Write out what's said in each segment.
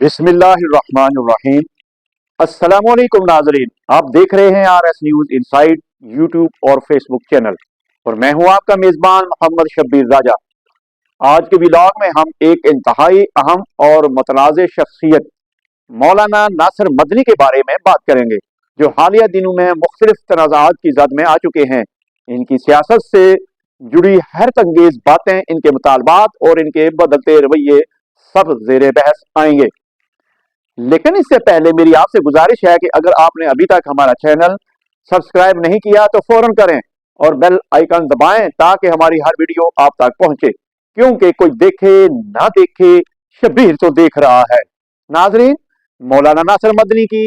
بسم اللہ الرحمن الرحیم۔ السلام علیکم ناظرین، آپ دیکھ رہے ہیں RS نیوز انسائیڈ یوٹیوب اور فیس بک چینل، اور میں ہوں آپ کا میزبان محمد شبیر راجہ۔ آج کے ولاگ میں ہم ایک انتہائی اہم اور متنازع شخصیت مولانا ناصر مدنی کے بارے میں بات کریں گے، جو حالیہ دنوں میں مختلف تنازعات کی زد میں آ چکے ہیں۔ ان کی سیاست سے جڑی حیرت انگیز باتیں، ان کے مطالبات اور ان کے بدلتے رویے سب زیر بحث آئیں گے۔ لیکن اس سے پہلے میری آپ سے گزارش ہے کہ اگر آپ نے ابھی تک ہمارا چینل سبسکرائب نہیں کیا تو فوراً کریں اور بیل آئیکن دبائیں تاکہ ہماری ہر ویڈیو آپ تک پہنچے، کیونکہ کوئی دیکھے نہ دیکھے شبیر تو دیکھ رہا ہے۔ ناظرین، مولانا ناصر مدنی کی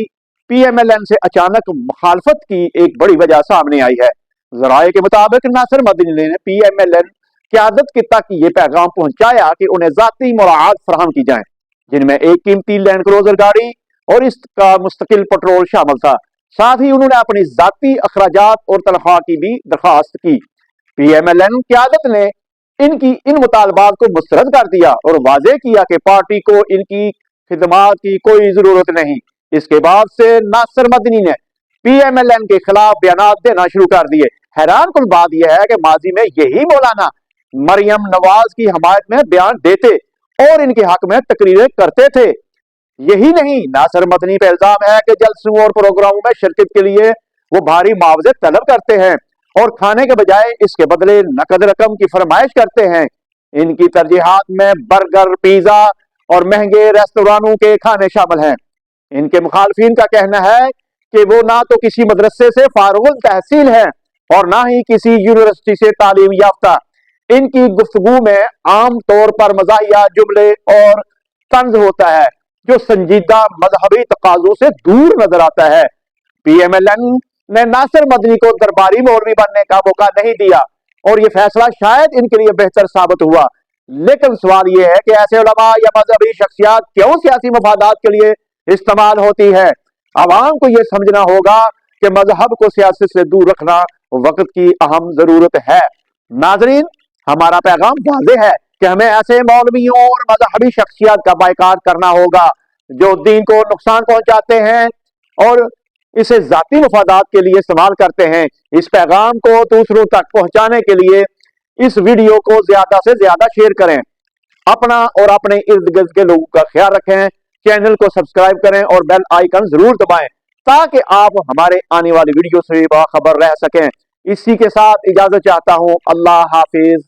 PMLN سے اچانک مخالفت کی ایک بڑی وجہ سامنے آئی ہے۔ ذرائع کے مطابق ناصر مدنی نے PMLN قیادت کے تک یہ پیغام پہنچایا کہ انہیں ذاتی مراعات فراہم کی جائیں، جن میں ایک قیمتی لینڈ کروزر گاڑی اور اس کا مستقل پٹرول شامل تھا۔ ساتھ ہی انہوں نے اپنی ذاتی اخراجات اور تنخواہ کی بھی درخواست کی۔ PMLN قیادت نے ان مطالبات کو مسترد کر دیا اور واضح کیا کہ پارٹی کو ان کی خدمات کی کوئی ضرورت نہیں۔ اس کے بعد سے ناصر مدنی نے PMLN کے خلاف بیانات دینا شروع کر دیے۔ حیران کن بات یہ ہے کہ ماضی میں یہی مولانا مریم نواز کی حمایت میں بیان دیتے اور ان کے حق میں تقریریں کرتے تھے۔ یہی نہیں، ناصر مدنی پہ الزام ہے کہ جلسوں اور پروگراموں میں شرکت کے لیے وہ بھاری معاوضے طلب کرتے ہیں اور کھانے کے بجائے اس کے بدلے نقد رقم کی فرمائش کرتے ہیں۔ ان کی ترجیحات میں برگر، پیزا اور مہنگے ریستورانوں کے کھانے شامل ہیں۔ ان کے مخالفین کا کہنا ہے کہ وہ نہ تو کسی مدرسے سے فارغ التحصیل ہیں اور نہ ہی کسی یونیورسٹی سے تعلیم یافتہ۔ ان کی گفتگو میں عام طور پر مزاحیہ جملے اور طنز ہوتا ہے جو سنجیدہ مذہبی تقاضوں سے دور نظر آتا ہے۔ PMLN نے ناصر مدنی کو درباری مولوی بننے کا موقع نہیں دیا اور یہ فیصلہ شاید ان کے لیے بہتر ثابت ہوا، لیکن سوال یہ ہے کہ ایسے علماء یا مذہبی شخصیات کیوں سیاسی مفادات کے لیے استعمال ہوتی ہے؟ عوام کو یہ سمجھنا ہوگا کہ مذہب کو سیاست سے دور رکھنا وقت کی اہم ضرورت ہے۔ ناظرین، ہمارا پیغام واضح ہے کہ ہمیں ایسے مولویوں اور مذہبی شخصیات کا بائیکاٹ کرنا ہوگا جو دین کو نقصان پہنچاتے ہیں اور اسے ذاتی مفادات کے لیے استعمال کرتے ہیں۔ اس پیغام کو دوسروں تک پہنچانے کے لیے اس ویڈیو کو زیادہ سے زیادہ شیئر کریں۔ اپنا اور اپنے ارد گرد کے لوگوں کا خیال رکھیں، چینل کو سبسکرائب کریں اور بیل آئیکن ضرور دبائیں تاکہ آپ ہمارے آنے والی ویڈیو سے باخبر رہ سکیں۔ اسی کے ساتھ اجازت چاہتا ہوں۔ اللہ حافظ۔